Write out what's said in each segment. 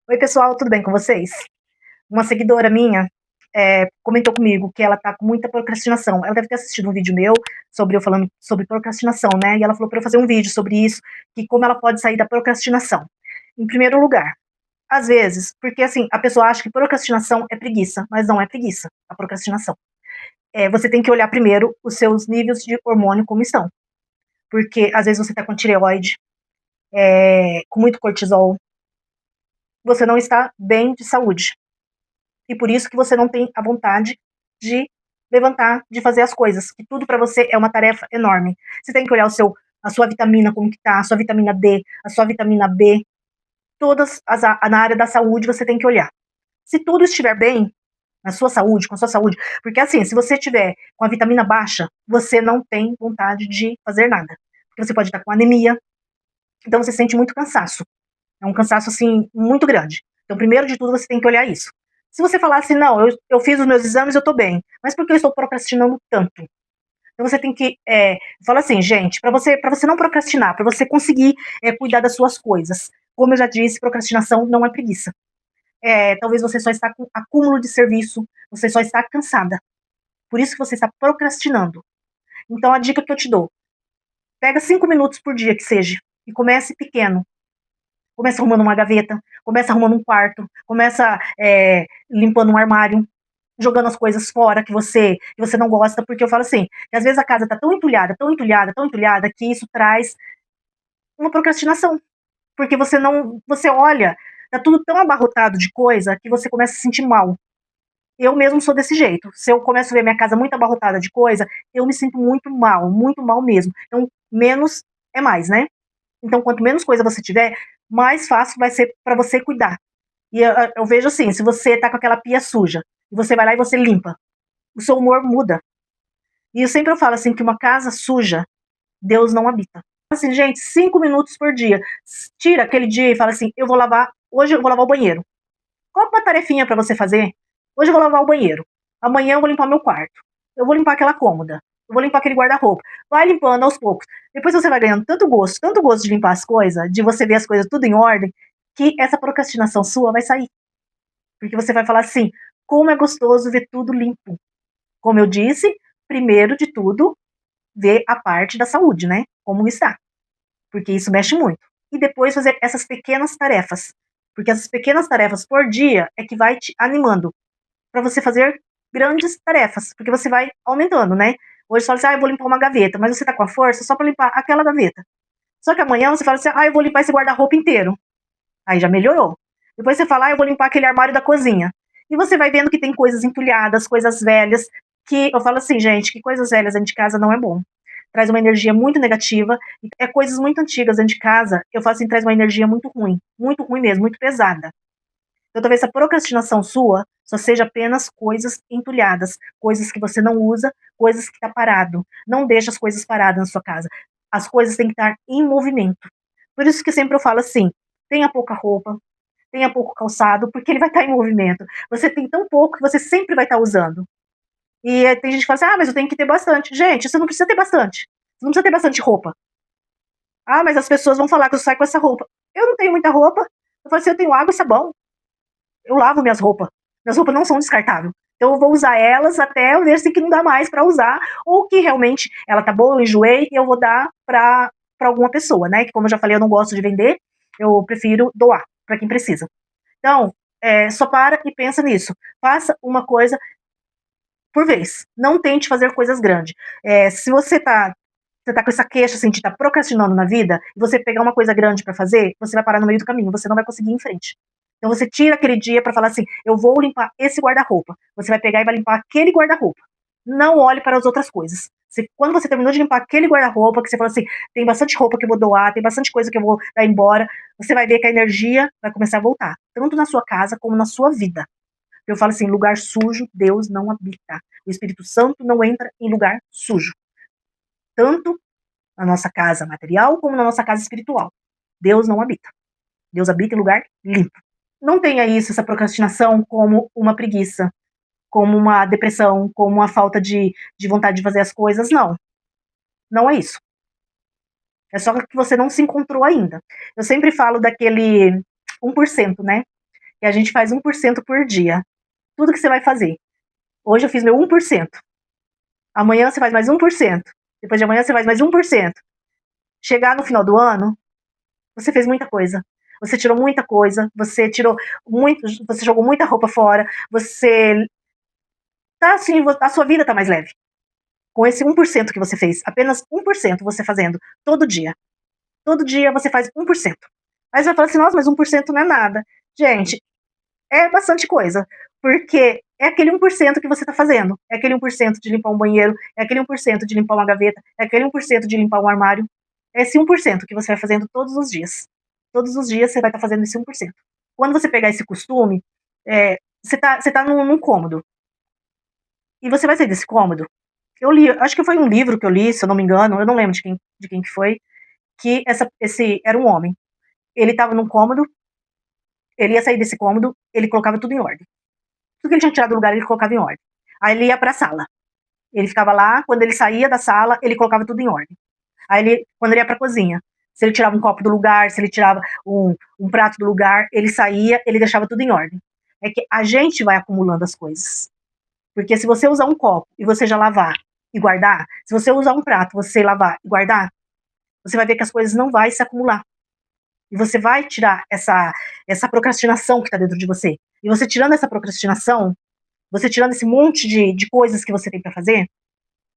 Oi, pessoal, tudo bem com vocês? Uma seguidora minha comentou comigo que ela tá com muita procrastinação. Ela deve ter assistido um vídeo meu sobre eu falando sobre procrastinação, né? E ela falou para eu fazer um vídeo sobre isso, que como ela pode sair da procrastinação. Em primeiro lugar, às vezes, porque assim, a pessoa acha que procrastinação é preguiça, mas não é preguiça, a procrastinação. Você tem que olhar primeiro os seus níveis de hormônio como estão. Porque às vezes você tá com tireoide, com muito cortisol, você não está bem de saúde. E por isso que você não tem a vontade de levantar, de fazer as coisas, que tudo para você é uma tarefa enorme. Você tem que olhar a sua vitamina como que tá, a sua vitamina D, a sua vitamina B, na área da saúde você tem que olhar. Se tudo estiver bem na sua saúde, com a sua saúde, porque assim, se você tiver com a vitamina baixa, você não tem vontade de fazer nada. Porque você pode estar com anemia, então você sente muito cansaço. É um cansaço, assim, muito grande. Então, primeiro de tudo, você tem que olhar isso. Se você falar assim, não, eu fiz os meus exames, eu tô bem, mas por que eu estou procrastinando tanto? Então, você tem que, fala assim, gente, para você não procrastinar, para você conseguir cuidar das suas coisas. Como eu já disse, procrastinação não é preguiça. Talvez você só está com acúmulo de serviço, você só está cansada. Por isso que você está procrastinando. Então, a dica que eu te dou, pega 5 minutos por dia que seja, e comece pequeno. Começa arrumando uma gaveta, começa arrumando um quarto, começa limpando um armário, jogando as coisas fora que você não gosta, porque eu falo assim, que às vezes a casa tá tão entulhada, tão entulhada, tão entulhada, que isso traz uma procrastinação. Porque você não. Você olha, tá tudo tão abarrotado de coisa que você começa a se sentir mal. Eu mesmo sou desse jeito. Se eu começo a ver minha casa muito abarrotada de coisa, eu me sinto muito mal mesmo. Então, menos é mais, né? Então, quanto menos coisa você tiver, mais fácil vai ser para você cuidar. E eu vejo assim, se você tá com aquela pia suja, e você vai lá e você limpa, o seu humor muda. E eu sempre falo assim, que uma casa suja, Deus não habita. Assim, gente, 5 minutos por dia. Tira aquele dia e fala assim, hoje eu vou lavar o banheiro. Coloca uma tarefinha para você fazer. Hoje eu vou lavar o banheiro. Amanhã eu vou limpar meu quarto. Eu vou limpar aquela cômoda. Eu vou limpar aquele guarda-roupa. Vai limpando aos poucos. Depois você vai ganhando tanto gosto de limpar as coisas, de você ver as coisas tudo em ordem, que essa procrastinação sua vai sair. Porque você vai falar assim: como é gostoso ver tudo limpo. Como eu disse, primeiro de tudo, ver a parte da saúde, né? Como está. Porque isso mexe muito. E depois fazer essas pequenas tarefas. Porque essas pequenas tarefas por dia é que vai te animando para você fazer grandes tarefas. Porque você vai aumentando, né? Hoje você fala assim: eu vou limpar uma gaveta. Mas você tá com a força só para limpar aquela gaveta. Só que amanhã você fala assim: eu vou limpar esse guarda-roupa inteiro. Aí já melhorou. Depois você fala: eu vou limpar aquele armário da cozinha. E você vai vendo que tem coisas entulhadas, coisas velhas, que eu falo assim, gente, que coisas velhas dentro de casa não é bom. Traz uma energia muito negativa. Coisas muito antigas dentro de casa, eu falo assim, traz uma energia muito ruim mesmo, muito pesada. Então talvez essa procrastinação sua só seja apenas coisas entulhadas, coisas que você não usa, coisas que está parado. Não deixa as coisas paradas na sua casa. As coisas têm que estar em movimento. Por isso que sempre eu falo assim, tenha pouca roupa, tenha pouco calçado, porque ele vai estar em movimento. Você tem tão pouco que você sempre vai estar usando. E tem gente que fala assim, mas eu tenho que ter bastante. Gente, você não precisa ter bastante. Você não precisa ter bastante roupa. Mas as pessoas vão falar que eu saio com essa roupa. Eu não tenho muita roupa. Eu falo assim, eu tenho água e sabão. Eu lavo minhas roupas. Minhas roupas não são descartáveis. Então eu vou usar elas até eu ver se que não dá mais para usar, ou que realmente ela tá boa, eu enjoei, e eu vou dar para alguma pessoa, né? Que como eu já falei, eu não gosto de vender, eu prefiro doar para quem precisa. Então, só para e pensa nisso. Faça uma coisa por vez. Não tente fazer coisas grandes. Se você tá com essa queixa assim, de estar procrastinando na vida, e você pegar uma coisa grande para fazer, você vai parar no meio do caminho, você não vai conseguir ir em frente. Então você tira aquele dia para falar assim, eu vou limpar esse guarda-roupa. Você vai pegar e vai limpar aquele guarda-roupa. Não olhe para as outras coisas. Quando você terminou de limpar aquele guarda-roupa, que você falou assim, tem bastante roupa que eu vou doar, tem bastante coisa que eu vou dar embora, você vai ver que a energia vai começar a voltar, tanto na sua casa como na sua vida. Eu falo assim, lugar sujo, Deus não habita. O Espírito Santo não entra em lugar sujo. Tanto na nossa casa material como na nossa casa espiritual. Deus não habita. Deus habita em lugar limpo. Não tenha isso, essa procrastinação, como uma preguiça, como uma depressão, como uma falta de vontade de fazer as coisas. Não. Não é isso. É só que você não se encontrou ainda. Eu sempre falo daquele 1%, né? que a gente faz 1% por dia. Tudo que você vai fazer. Hoje eu fiz meu 1%. Amanhã você faz mais 1%. Depois de amanhã você faz mais 1%. Chegar no final do ano, você fez muita coisa. Você tirou muita coisa, você tirou muito, você jogou muita roupa fora, você tá assim, a sua vida tá mais leve. Com esse 1% que você fez, apenas 1% você fazendo todo dia. Todo dia você faz 1%. Aí você vai falar assim, nossa, mas 1% não é nada. Gente, é bastante coisa, porque é aquele 1% que você está fazendo. É aquele 1% de limpar um banheiro, é aquele 1% de limpar uma gaveta, é aquele 1% de limpar um armário. É esse 1% que você vai fazendo todos os dias. Todos os dias você vai estar fazendo esse 1%. Quando você pegar esse costume, você tá num cômodo. E você vai sair desse cômodo. Eu li, acho que foi um livro que eu li, se eu não me engano, eu não lembro de quem que foi, que esse era um homem. Ele estava num cômodo, ele ia sair desse cômodo, ele colocava tudo em ordem. Tudo que ele tinha tirado do lugar, ele colocava em ordem. Aí ele ia para a sala. Ele ficava lá, quando ele saía da sala, ele colocava tudo em ordem. Aí ele, quando ele ia para a cozinha, se ele tirava um copo do lugar, se ele tirava um prato do lugar, ele saía, ele deixava tudo em ordem. É que a gente vai acumulando as coisas. Porque se você usar um copo e você já lavar e guardar, se você usar um prato, você lavar e guardar, você vai ver que as coisas não vão se acumular. E você vai tirar essa procrastinação que está dentro de você. E você tirando essa procrastinação, você tirando esse monte de coisas que você tem para fazer,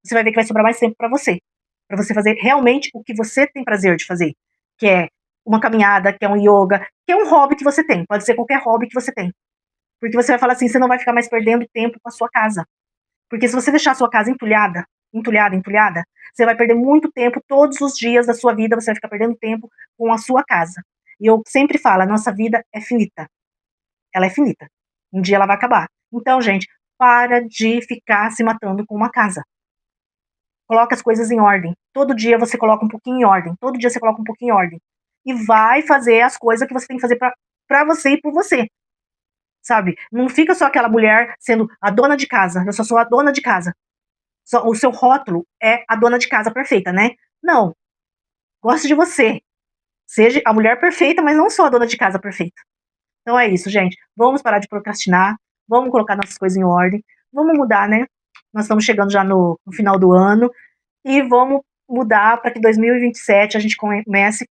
você vai ver que vai sobrar mais tempo para você fazer realmente o que você tem prazer de fazer, que é uma caminhada, que é um yoga, que é um hobby que você tem, pode ser qualquer hobby que você tem. Porque você vai falar assim, você não vai ficar mais perdendo tempo com a sua casa. Porque se você deixar a sua casa entulhada, entulhada, entulhada, você vai perder muito tempo todos os dias da sua vida, você vai ficar perdendo tempo com a sua casa. E eu sempre falo, a nossa vida é finita. Ela é finita. Um dia ela vai acabar. Então, gente, para de ficar se matando com uma casa. Coloca as coisas em ordem. Todo dia você coloca um pouquinho em ordem. Todo dia você coloca um pouquinho em ordem. E vai fazer as coisas que você tem que fazer pra você e por você. Sabe? Não fica só aquela mulher sendo a dona de casa. Eu só sou a dona de casa. Só, o seu rótulo é a dona de casa perfeita, né? Não. Gosto de você. Seja a mulher perfeita, mas não sou a dona de casa perfeita. Então é isso, gente. Vamos parar de procrastinar. Vamos colocar nossas coisas em ordem. Vamos mudar, né? Nós estamos chegando já no final do ano. E vamos mudar para que 2027 a gente comece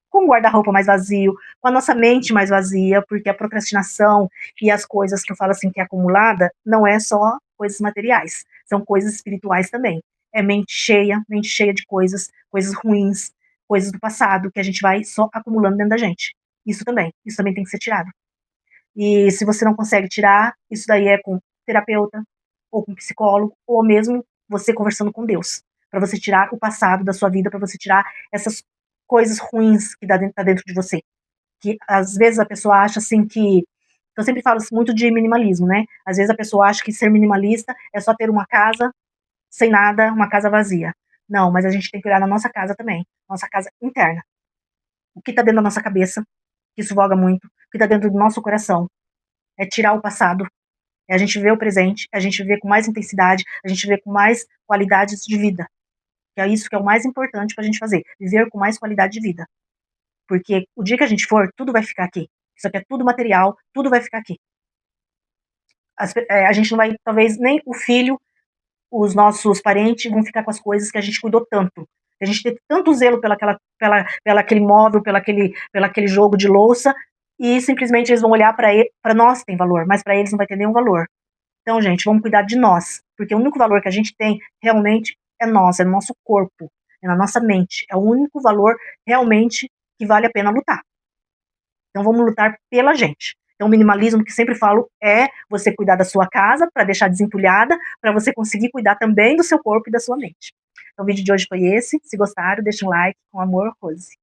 com o guarda-roupa mais vazio, com a nossa mente mais vazia, porque a procrastinação e as coisas que eu falo assim que é acumulada não é só coisas materiais, são coisas espirituais também. É mente cheia de coisas, coisas ruins, coisas do passado que a gente vai só acumulando dentro da gente. Isso também tem que ser tirado. E se você não consegue tirar, isso daí é com terapeuta, ou com psicólogo, ou mesmo você conversando com Deus, para você tirar o passado da sua vida, para você tirar essas coisas ruins que tá dentro de você. Que às vezes a pessoa acha assim que. Eu sempre falo muito de minimalismo, né? Às vezes a pessoa acha que ser minimalista é só ter uma casa sem nada, uma casa vazia. Não, mas a gente tem que olhar na nossa casa também, nossa casa interna. O que está dentro da nossa cabeça, que isso voga muito, o que está dentro do nosso coração. É tirar o passado, é a gente ver o presente, é a gente ver com mais intensidade, a gente ver com mais qualidades de vida. Que é isso que é o mais importante para a gente fazer, viver com mais qualidade de vida. Porque o dia que a gente for, tudo vai ficar aqui. Isso aqui é tudo material, tudo vai ficar aqui. A gente não vai, talvez, nem o filho, os nossos parentes vão ficar com as coisas que a gente cuidou tanto. A gente teve tanto zelo pela aquele móvel, pela aquele jogo de louça, e simplesmente eles vão olhar para nós tem valor, mas para eles não vai ter nenhum valor. Então, gente, vamos cuidar de nós, porque o único valor que a gente tem realmente é nós, é no nosso corpo, é na nossa mente. É o único valor realmente que vale a pena lutar. Então, vamos lutar pela gente. Então, o minimalismo que sempre falo é você cuidar da sua casa para deixar desentulhada, para você conseguir cuidar também do seu corpo e da sua mente. Então, o vídeo de hoje foi esse. Se gostaram, deixa um like. Com amor, Rose.